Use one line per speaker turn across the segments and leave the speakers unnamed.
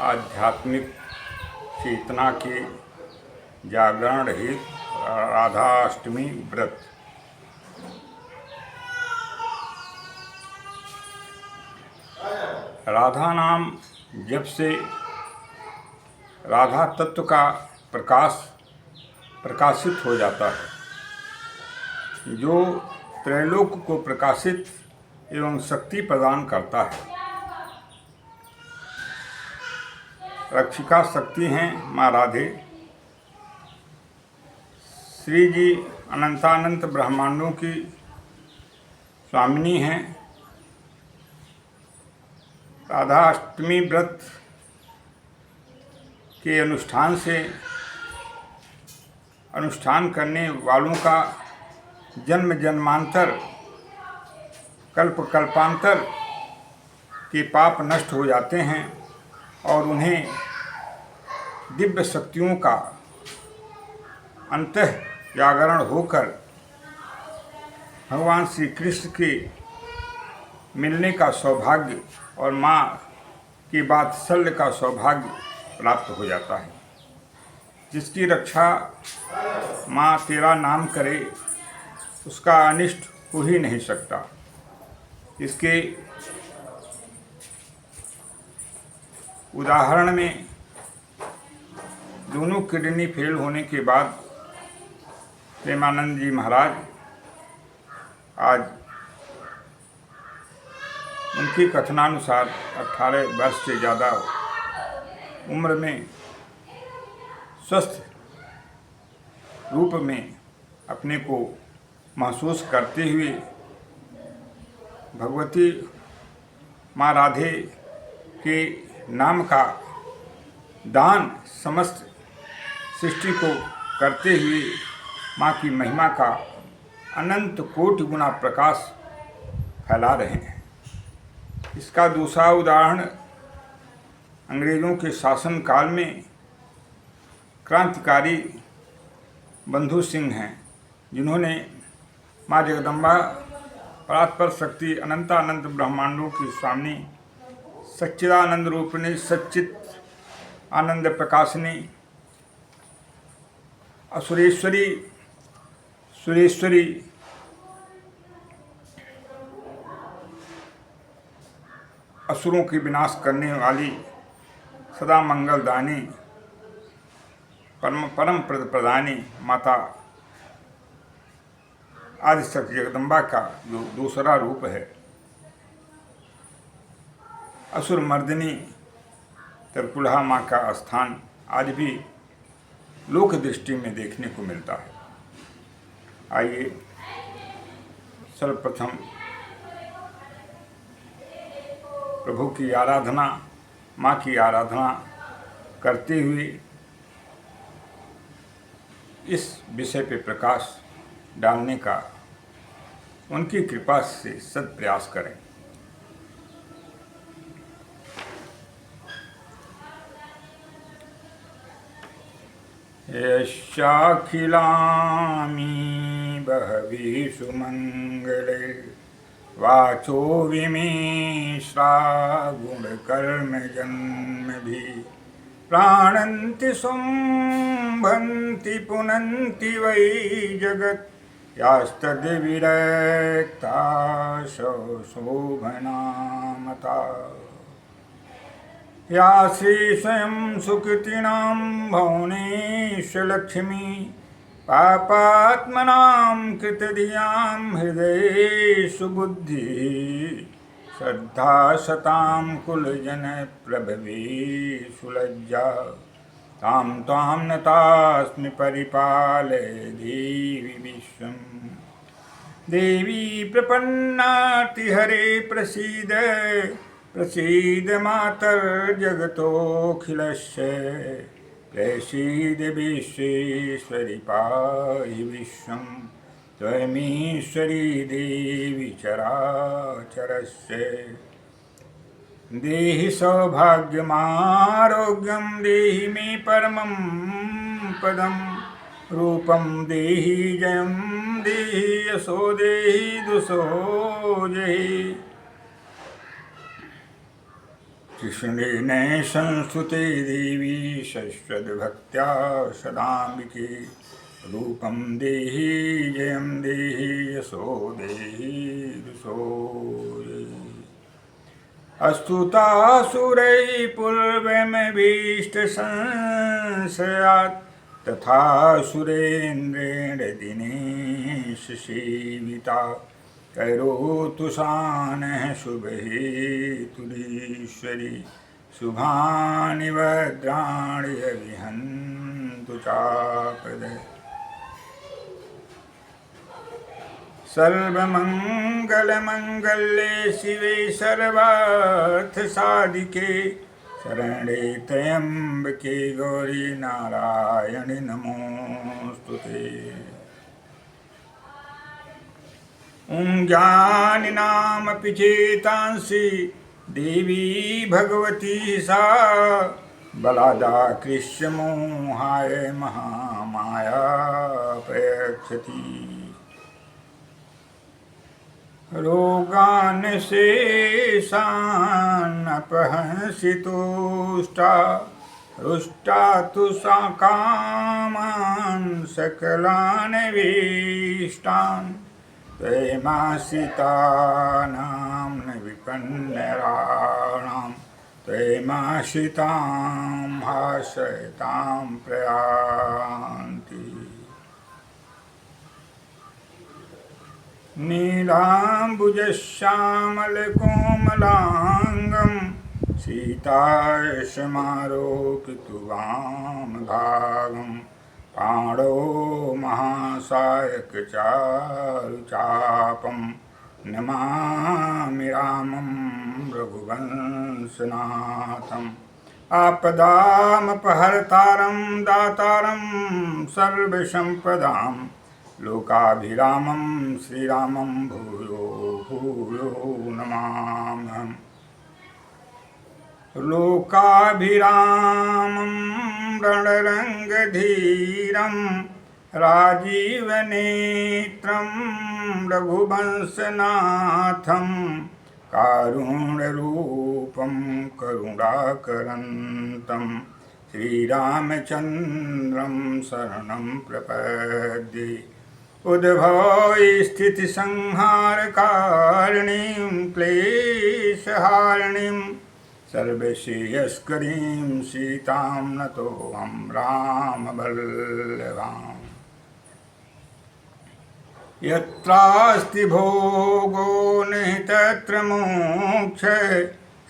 आध्यात्मिक चेतना के जागरण हेतु राधाष्टमी व्रत। राधा नाम जब से राधा तत्व का प्रकाशित हो जाता है, जो त्रैलोक को प्रकाशित एवं शक्ति प्रदान करता है। रक्षिका शक्ति हैं माँ राधे। श्री जी अनंतानंत ब्रह्मांडों की स्वामिनी हैं। राधाष्टमी व्रत के अनुष्ठान करने वालों का जन्म जन्मांतर कल्प कल्पांतर के पाप नष्ट हो जाते हैं और उन्हें दिव्य शक्तियों का अंतः जागरण होकर भगवान श्री कृष्ण के मिलने का सौभाग्य और माँ की वात्सल्य का सौभाग्य प्राप्त हो जाता है। जिसकी रक्षा माँ तेरा नाम करे उसका अनिष्ट हो ही नहीं सकता। इसके उदाहरण में दोनों किडनी फेल होने के बाद प्रेमानंद जी महाराज आज उनकी कथनानुसार 18 वर्ष से ज़्यादा उम्र में स्वस्थ रूप में अपने को महसूस करते हुए भगवती माँ राधे के नाम का दान समस्त सृष्टि को करते हुए माँ की महिमा का अनंत कोटि गुना प्रकाश फैला रहे हैं। इसका दूसरा उदाहरण अंग्रेज़ों के शासन काल में क्रांतिकारी बंधु सिंह हैं, जिन्होंने माँ जगदम्बा परात्पर शक्ति अनंतानंत ब्रह्मांडों की स्वामी सच्चिदानंद रूपिणी सच्चित आनंद प्रकाशिनी असुरेश्वरी सुरेश्वरी असुरों की विनाश करने वाली सदा मंगलदानी परम प्रदानी माता आदिशक्ति जगदम्बा का जो दूसरा रूप है, असुर मर्दिनी त्रिपुरा माँ का स्थान आज भी लोक दृष्टि में देखने को मिलता है। आइए सर्वप्रथम प्रभु की आराधना, माँ की आराधना करते हुए इस विषय पे प्रकाश डालने का उनकी कृपा से सद प्रयास करें। यस्याखिलामी बहवी सुमंगले वाचो विमिश्रा गुणकर्म जन्म भी प्राणन्ति शुम्भन्ति पुनन्ति वै जगत् यास्तद्विरक्ता शोभनामता या श्री स्वयं सुकृतिनां भुवनेश लक्ष्मी पापात्मनां कृतधियां हृदयेषु बुद्धि श्रद्धा सतां कुलजन प्रभवेषु लज्जा तां त्वां नतास्मि परिपालय देवी विश्वं। देवी प्रपन्नातिहरे प्रसीद प्रसीद मातर्जगतोऽखिलस्य प्रसीद विश्वेश्वरि पाहि विश्वं त्वमीश्वरी देवी चराचरस्य। देहि सौभाग्यमारोग्यं देहि मे परमं पदं रूपं देहि जयं देहि यशो देहि दुषो जहि। कृष्णेन संस्तुते देवी शश्वद्भक्त्या सदाम्बिके रूपं देहि जयं देहि यशो देहि यशो देहि। अस्तुतासुरैः पूर्वमभीष्टसंशयात् तथा सुरेन्द्रेण दिनेश सेविता करोतु शानः शुभहेतुरीश्वरी शुभानि भद्राणि विहन्तु चापदे। सर्वमङ्गलमङ्गल्ये शिवे सर्वार्थसाधिके शरणे त्र्यम्बके गौरी नारायणि नमोऽस्तुते। ॐ ज्ञानिनामपि चेतांसि देवी भगवती सा बलादाकृष्य मोहाय महामाया प्रयच्छति। रोगान् शेषान् अपहंसि तुष्टा रुष्टा तु सा कामान् सकलान् वीष्टान् त्वयिमाश्रितानां न विपन्नराणां त्वयिमाश्रितां भाषयतां प्रयान्ति। नीलाम्बुजश्यामलकोमलाङ्गं सीतायशमारोपितु वामभागं पाणौ महासायकचारुचापं नमामि रामं रघुवंशनाथम्। आपदामपहर्तारं दातारं सर्वसम्पदां लोकाभिरामं श्रीरामं भूयो भूयो नमाम्यहम्। लोकाभिरामं रणरङ्गधीरं राजीवनेत्रं रघुवंशनाथं कारुण्यरूपं करुणाकरन्तं श्रीरामचन्द्रं शरणं प्रपद्ये। उद्भवे स्थितिसंहारकारिणीं क्लेशहारिणीं सर्वश्रेयस्करीं सीतां नतोऽहं रामवल्लभाम्। यत्रास्ति भोगो नहि तत्र मोक्षः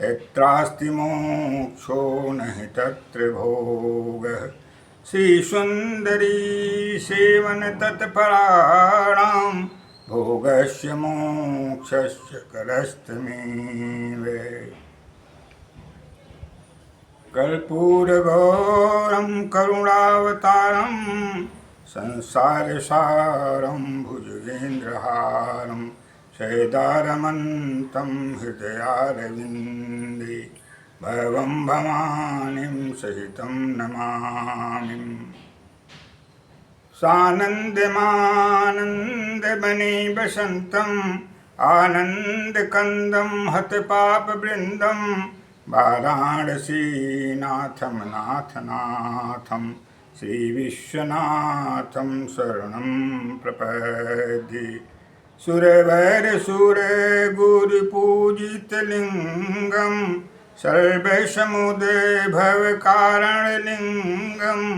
यत्रास्ति मोक्षो नहि तत्र भोगः। श्रीसुन्दरी सेवन तत्पराणां भोगस्य मोक्षस्य करस्तमेव। कर्पूरगौरं करुणावतारं संसारसारं भुजगेन्द्रहारं शयदारमन्तं हृदयारविन्दे भवं भवानीं सहितं नमामि। सानन्दमानन्दवने वसन्तम् आनन्दकन्दं हतपापवृन्दं वाराणसीनाथं नाथनाथं श्रीविश्वनाथं शरणं प्रपद्ये। सुरवरसुरगुरुपूजितलिङ्गं सर्वसमुदयभवकारणलिङ्गम्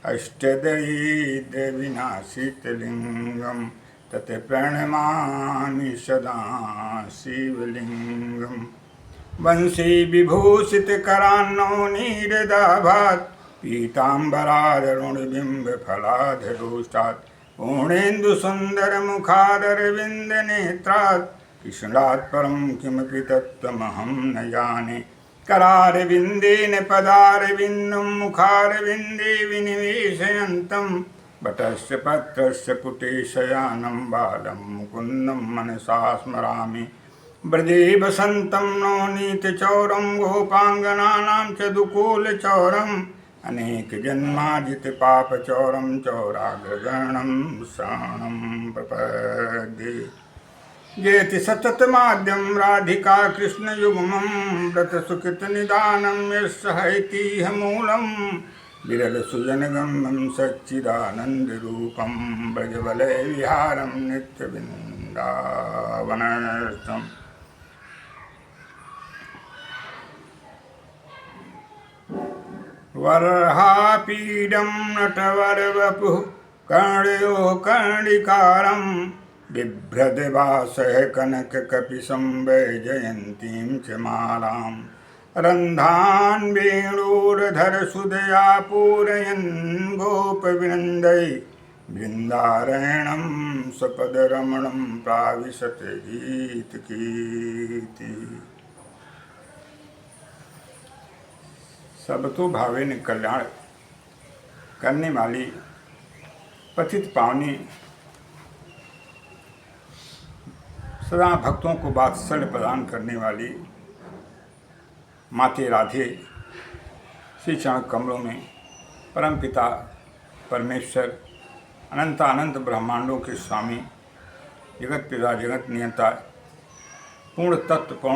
अष्टदरिद्रविनाशितलिङ्गं तत्प्रणमामि सदा शिवलिङ्गम्। वंशी विभूषितकरान्नो नीरदाभात् पीताम्बरादरुणबिम्बफलाधरोष्टात् पूर्णेन्दुसुन्दरमुखादरविन्दनेत्रात् कृष्णात् परं किमपि तत्त्वमहं न जाने। करारविन्देन पदारविन्दं मुखारविन्दे विनिवेशयन्तं वटस्य पत्रस्य पुटे शयानं बालं मुकुन्दं मनसा स्मरामि। ब्रजे वसन्तं नवनीतचौरं गोपाङ्गनानां च दुकूलचौरम् अनेकजन्मार्जितपापचौरं चौराग्रगणं शरणं प्रपद्ये। जेति सततमाद्यं राधिका कृष्णयुग्मं व्रतसुकृतनिदानं यस्सहैतीह मूलं विरलसुजनगम्यं सच्चिदानन्दरूपं ब्रजवलयविहारं नित्यवृन्दावनस्थम् वरहापीडं नटवरवपुः कर्णयोः कर्णिकारं बिभ्रद्वासः कनककपिशं वैजयन्तीं च मालां रन्ध्रान् वेणोरधरसुधया पूरयन् गोपवृन्दै बृन्दारण्यं स्वपदरमणं प्राविशत गीतकीर्ति। सब तो भावे ने कल्याण करने वाली पतित पावनी सदा भक्तों को वात्सल्य प्रदान करने वाली माते राधे श्री चरण कमलों में परमपिता परमेश्वर अनंत अनंत ब्रह्मांडों के स्वामी जगत पिता जगत नियंता पूर्ण तत्व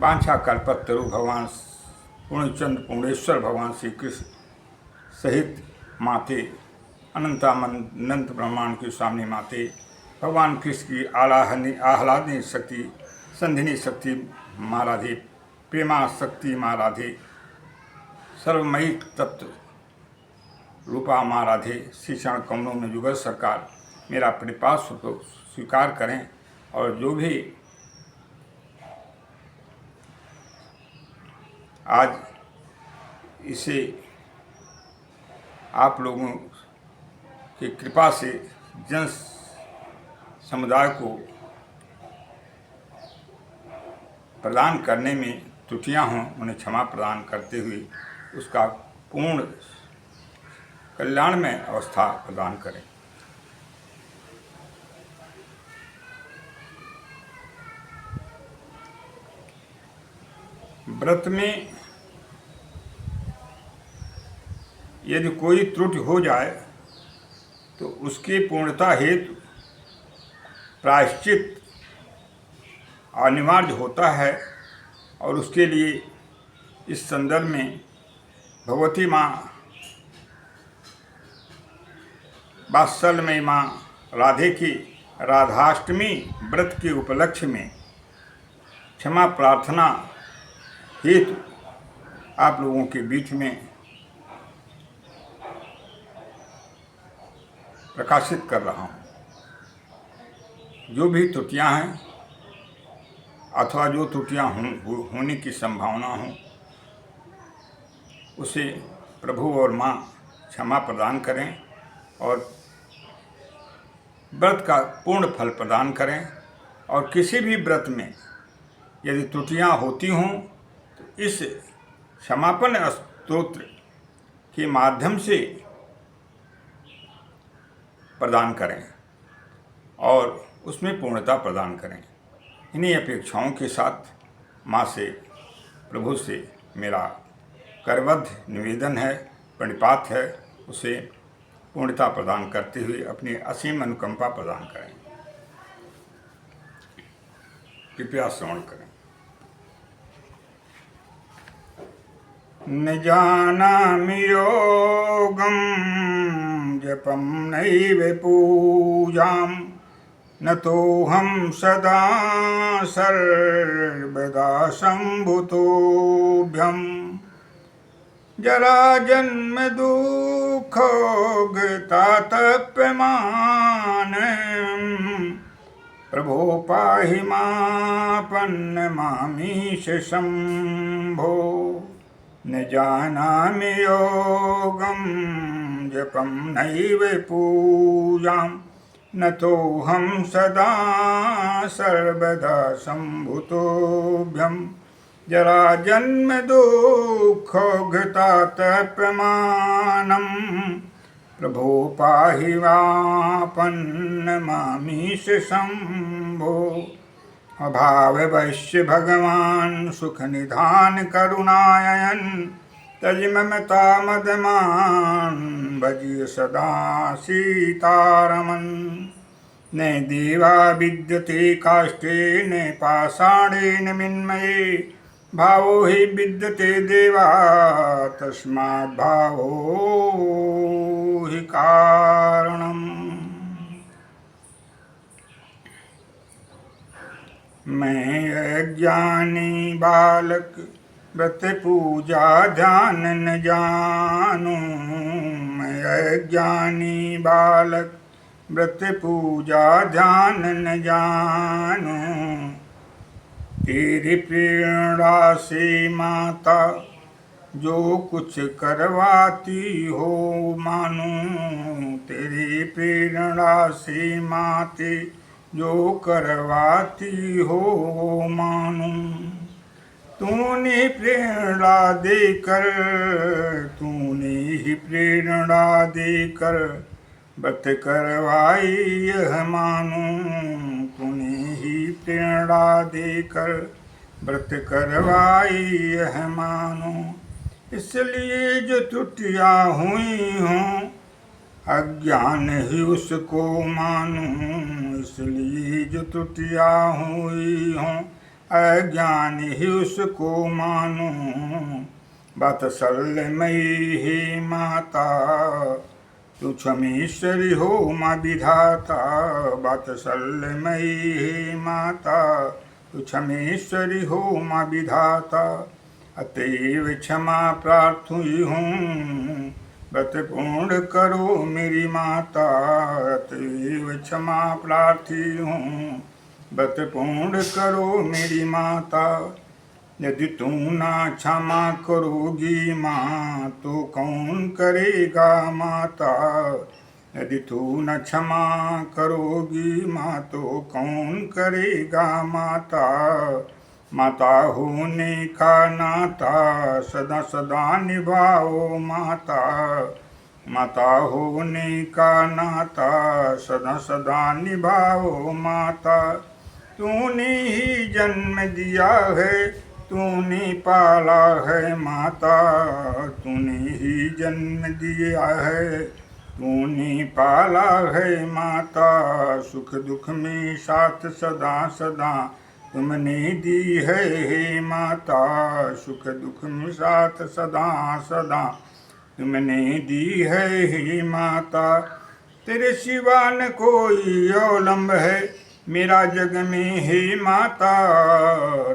वांछा कल्पतरु भगवान पूर्णचंद्र पूर्णेश्वर भगवान श्री कृष्ण सहित माते अनंत ब्रह्मांड के सामने माते भगवान कृष्ण की आह्लादनी शक्ति संधिनी शक्ति माँ राधे प्रेमा शक्ति माँ राधे सर्वमयी तत्व रूपा माँ राधे श्री चरण कमलों में जुगल सरकार मेरा परिपास स्वीकार करें और जो भी आज इसे आप लोगों की कृपा से जन समुदाय को प्रदान करने में त्रुटियां हों उन्हें क्षमा प्रदान करते हुए उसका पूर्ण कल्याणमय अवस्था प्रदान करें। व्रत में यदि कोई त्रुटि हो जाए तो उसकी पूर्णता हेतु प्रायश्चित अनिवार्य होता है और उसके लिए इस संदर्भ में भगवती माँ वात्सल्यमयी माँ राधे की राधाष्टमी व्रत के उपलक्ष्य में क्षमा प्रार्थना हेतु आप लोगों के बीच में प्रकाशित कर रहा हूँ। जो भी त्रुटियां हैं अथवा जो त्रुटियां होने की संभावना हो उसे प्रभु और माँ क्षमा प्रदान करें और व्रत का पूर्ण फल प्रदान करें। और किसी भी व्रत में यदि त्रुटियां होती हों तो इस क्षमापन स्तोत्र के माध्यम से प्रदान करें और उसमें पूर्णता प्रदान करें। इन्हीं अपेक्षाओं के साथ माँ से प्रभु से मेरा करबद्ध निवेदन है, प्रणिपात है, उसे पूर्णता प्रदान करते हुए अपनी असीम अनुकंपा प्रदान करें। कृपया श्रवण करें। न जानामि योगं जपं नैव पूजां न तोऽहं सदा सर्वदा सम्भूतोऽभ्यं जराजन्म दुःखोगतातप्यमानं प्रभो पाहि मापन्नमामीश शम्भो। न जानामि योगं जपं नैव पूजां न तोऽहं सदा सर्वदा सम्भूतोऽभ्यं जराजन्म दुःखोगतातप्यमानं प्रभो पाहि मापन्नमामीश शम्भो। अभाववश्य भगवान् सुखनिधान करुणायन् तज ममता मदमान भजिय सदा सीतारमन। न देवा विद्यते काष्ठे न पाषाणेन मृण्मये भावो हि विद्यते देवा तस्माद् भावो हि कारणम्। मैं अज्ञानी बालक व्रत पूजा ध्यान न जानूं। मैं अज्ञानी बालक व्रत पूजा ध्यान न जानूं। तेरी प्रेरणा से माता जो कुछ करवाती हो मानूं। तेरी प्रेरणा से माते जो करवाती हो मानूं। तूने प्रेरणा देकर, तूने ही प्रेरणा देकर व्रत करवाई यह मानूं। तूने ही प्रेरणा देकर व्रत करवाई यह मानूं। इसलिए जो त्रुटियाँ हुई हों अज्ञान ही उसको मानूं। इसलिए जो त्रुटियाँ हुई हों अज्ञान ही उसको मानूं। वात्सल्यमयी हे माता तू क्षमेश्वरी हो माँ विधाता। वात्सल्यमयी हे माता तू क्षमेश्वरी हो माँ विधाता। अतएव क्षमा प्रार्थी हूँ व्रत पूर्ण करो मेरी माता। अतएव क्षमा प्रार्थी हूँ व्रत पूर्ण करो मेरी माता। यदि तू ना क्षमा करोगी माँ तो कौन करेगा माता। यदि तू न क्षमा करोगी माँ तो कौन करेगा माता। माता होने का नाता सदा सदा निभाओ माता। माता होने का नाता सदा सदा निभाओ माता। तूने ही जन्म दिया है तूने पाला है माता। तूने ही जन्म दिया है तूने पाला है माता। सुख दुख में साथ सदा सदा तुमने दी है हे माता। सुख दुख में साथ सदा सदा तुमने दी है हे माता। तेरे सिवा न कोई अवलंब है मेरा जग में हे माता।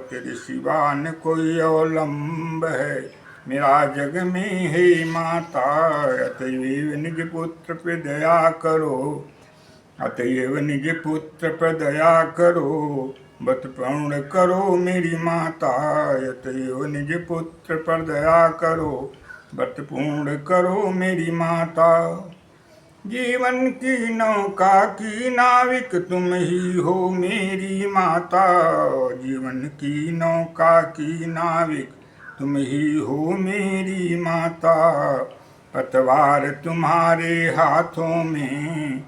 तेरे सिवा न कोई अवलंब है मेरा जग में हे माता। अतएव निज पुत्र पे दया करो। अतएव निज पुत्र पर दया करो व्रत पूर्ण करो मेरी माता। अतएव निज पुत्र पर दया करो व्रत पूर्ण करो मेरी माता। जीवन की नौका की नाविक तुम ही हो मेरी माता। जीवन की नौका की नाविक तुम ही हो मेरी माता। पतवार तुम्हारे हाथों में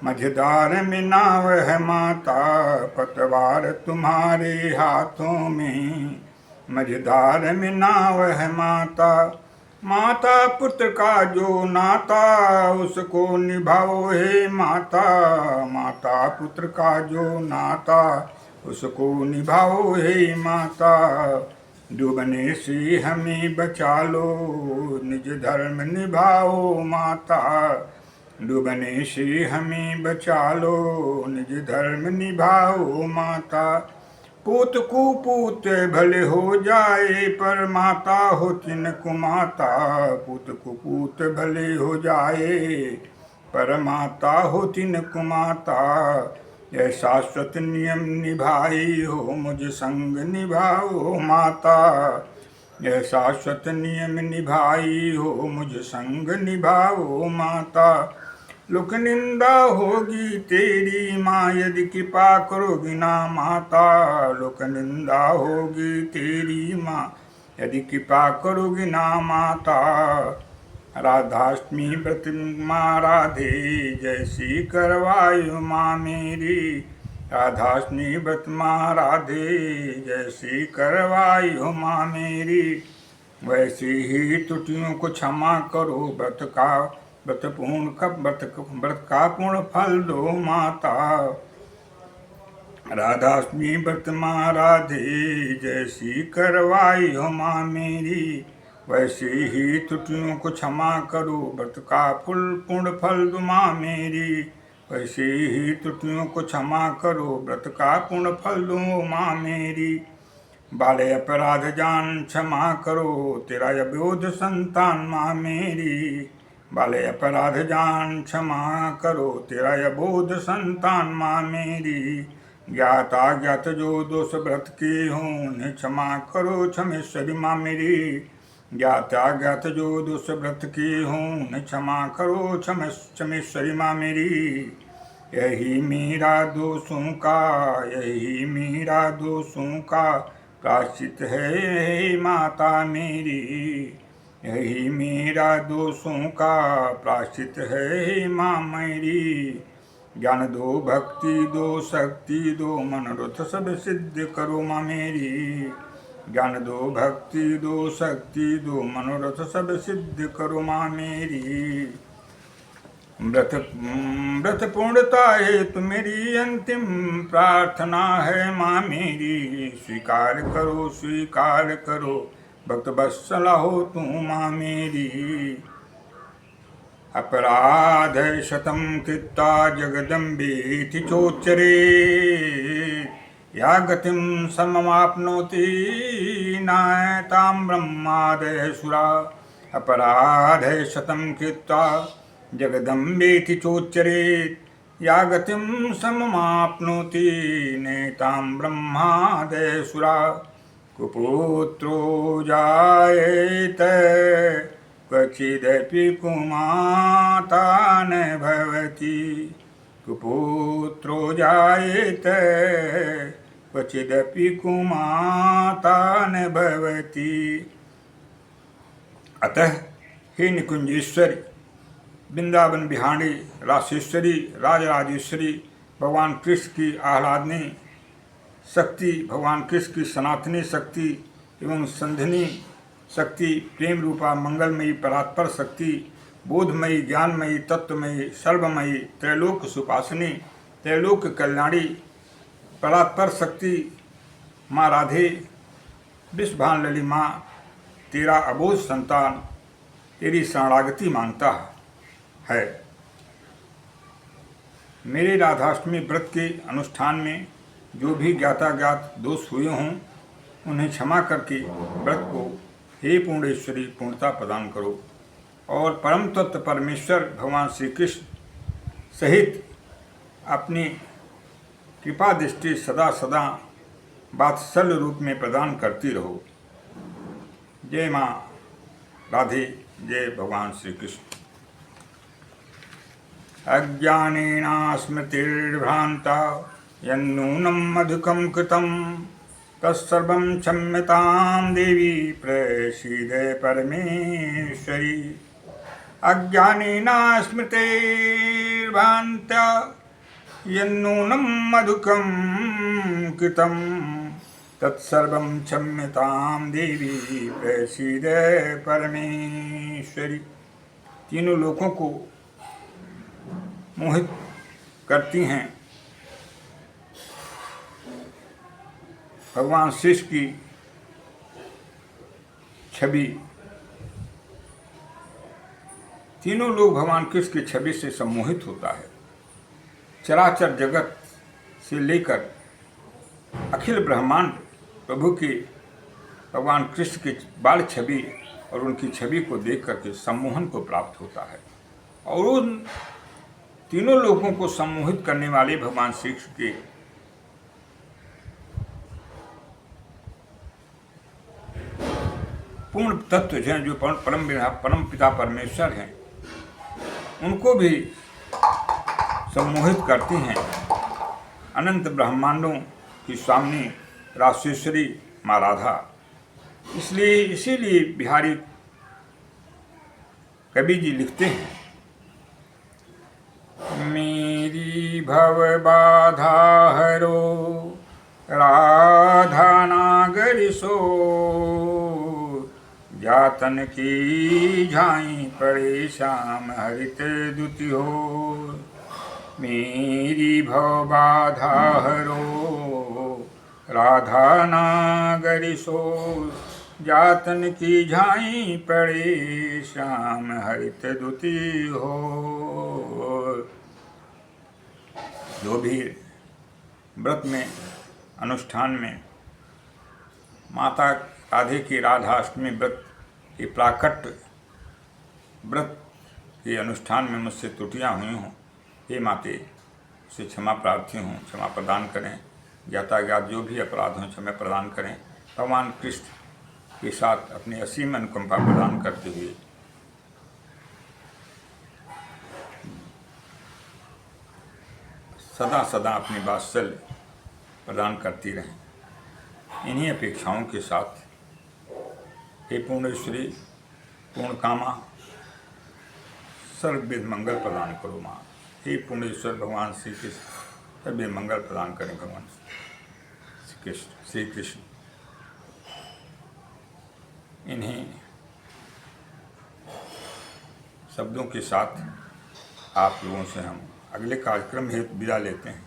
मझधार में नाव है माता। पतवार तुम्हारे हाथों में मझधार में नाव है माता। माता पुत्र का जो नाता उसको निभाओ हे माता। माता पुत्र का जो नाता उसको निभाओ हे माता। डूबने से हमें बचा लो निज धर्म निभाओ माता। डूबने से हमें बचा लो निज धर्म निभाओ माता। पूत कुपूत भले हो जाए पर माता हो तिनको माता। पूत कुपूत भले हो जाए पर माता हो तिनको माता। यह शाश्वत नियम निभाई हो मुझ संग निभाओ माता। यह शाश्वत नियम निभाई हो मुझ संग निभाओ माता। लोक निंदा होगी तेरी माँ यदि कृपा करोगी ना माता। लोक निंदा होगी तेरी माँ यदि कृपा करोगी ना माता। राधाष्टमी व्रत माँ राधे जैसी करवायु माँ मेरी। राधाष्टमी व्रत माँ राधे जैसी करवायु माँ मेरी। वैसे ही त्रुटियों को क्षमा करो, व्रत का पूर्ण फल दो माता। राधाष्टमी व्रत माँ राधे, जैसी करवाई हो माँ मेरी, वैसे ही त्रुटियों को क्षमा करो, व्रत का पूर्ण फल दो माँ मेरी। वैसे ही त्रुटियों को क्षमा करो, व्रत का पूर्ण फल दो माँ मेरी। बाले अपराध जान क्षमा करो, तेरा अबोध संतान माँ मेरी। बाले अपराध जान क्षमा करो, तेरा अबोध संतान माँ मेरी। ज्ञात अज्ञात जो दोष व्रत के हों, उन्हें क्षमा करो क्षमेश्वरी माँ मेरी। ज्ञात अज्ञात जो दोष व्रत के हों, उन्हें क्षमा करो क्षमेश्वरी माँ मेरी। यही मेरा दोषों का प्रायश्चित है माता मेरी। यही मेरा दोषों का प्रायश्चित है माँ मेरी। ज्ञान दो, भक्ति दो, शक्ति दो, मनोरथ सब सिद्ध करो माँ मेरी। ज्ञान दो, भक्ति दो, शक्ति दो, मनोरथ सब सिद्ध करो माँ मेरी। व्रत पूर्णता हेतु मेरी अंतिम प्रार्थना है माँ मेरी। स्वीकार करो भक्त वत्सला हो तू माँ मेरी। अपराध शतम कृत्वा जगदम्बेति चोच्चरे, या गतिम सममाप्नोति नायतां ब्रह्मादय सुरा। अपराध शतम कृत्वा जगदम्बेति चोच्चरे, या गतिम सममाप्नोति नेतां ब्रह्मादय सुरा। कुपुत्रो जायेत क्वचिदपि कुमाता न भवति। कुपुत्रो जायेत क्वचिदपि कुमाता न भवति। अतः हे निकुंजेश्वरी, वृंदावन बिहारी, रासेश्वरी, राजराजेश्वरी, भगवान कृष्ण की आह्लादनी शक्ति, भगवान कृष्ण की सनातनी शक्ति एवं संधिनी शक्ति, प्रेम रूपा मंगलमयी परात्पर शक्ति, बोधमयी, ज्ञानमयी, तत्वमयी, सर्वमयी, त्रैलोक सुपासनी, त्रैलोक कल्याणी, परात्पर शक्ति माँ राधे, विश्वभान लली माँ, तेरा अबोध संतान तेरी शरणागति मांगता है। मेरे राधाष्टमी व्रत के अनुष्ठान में जो भी ज्ञाताज्ञात दोष हुए हों, उन्हें क्षमा करके व्रत को हे पूर्णेश्वरी पूर्णता प्रदान करो, और परम तत्व परमेश्वर भगवान श्री कृष्ण सहित अपनी कृपा दृष्टि सदा सदा वात्सल्य रूप में प्रदान करती रहो। जय माँ राधे, जय भगवान श्री कृष्ण। अज्ञानेन स्मृतिर्भ्रान्ता यन्नूनम् अधिकं कृतं, तत्सर्वं क्षम्यतां देवी प्रसीद परमेश्वरी। अज्ञानेन स्मृतिर्भ्रान्ता यन्नूनम् अधिकं कृतं, तत्सर्वं क्षम्यतां देवी प्रसीद परमेश्वरी। तीनों लोगों को मोहित करती हैं भगवान शिष्य की छवि। तीनों लोग भगवान कृष्ण की छवि से सम्मोहित होता है। चराचर जगत से लेकर अखिल ब्रह्मांड प्रभु की भगवान कृष्ण की बाल छवि और उनकी छवि को देख करके सम्मोहन को प्राप्त होता है। और उन तीनों लोगों को सम्मोहित करने वाले भगवान श्री कृष्ण के पूर्ण तत्व हैं, जो परम पिता परमेश्वर हैं, उनको भी सम्मोहित करती हैं। अनंत ब्रह्मांडों की स्वामी रासेश्वरी माँ राधा। इसीलिए बिहारी कवि जी लिखते हैं, मेरी भव बाधा हरो राधा नागरी सो, जा जातन की झाई पड़े श्याम हरित दुति हो। मेरी भव बाधा हरो राधा नागरी सो, जातन की झाई पड़े श्याम हरित दुति हो। जो भी व्रत में अनुष्ठान में माता राधे की राधाष्टमी व्रत की प्राकट्य व्रत के अनुष्ठान में मुझसे त्रुटियाँ हुई हों, हे माते उसे क्षमा प्रार्थी हूँ, क्षमा प्रदान करें। यातायात जो भी अपराध हों क्षमा प्रदान करें। भगवान कृष्ण के साथ अपनी असीम अनुकंपा प्रदान करते हुए सदा सदा अपनी वात्सल्य प्रदान करती रहें। इन्हीं अपेक्षाओं के साथ हे पूर्णेश्वरी पूर्ण कामा सर्वविध मंगल प्रदान करो माँ। हे पूर्णेश्वर भगवान श्री कृष्ण सर्वविध मंगल प्रदान करें। भगवान श्री कृष्ण इन्हीं शब्दों के साथ आप लोगों से हम अगले कार्यक्रम हेतु विदा लेते हैं।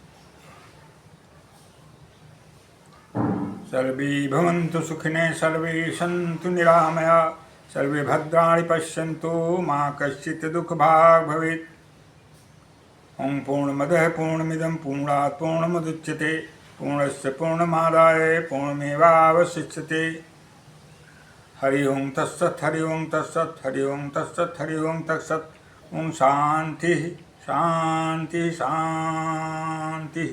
सर्वे भवन्तु सुखिनः सर्वे सन्तु निरामया सर्वे भद्राणि पश्यन्तु मा कश्चित् दुःखभाग् भवेत्। ओं पूर्णमदः पूर्णमिदं पूर्णात् पूर्णमुदच्यते पूर्णस्य पूर्णमादाय पूर्णमेवावशिष्यते। हरि ओं तत्सत् हरि ओं तत्सत् हरि ओं तत्सत् हरि ओं तत्सत्। ओं शान्ति शान्ति शान्ति।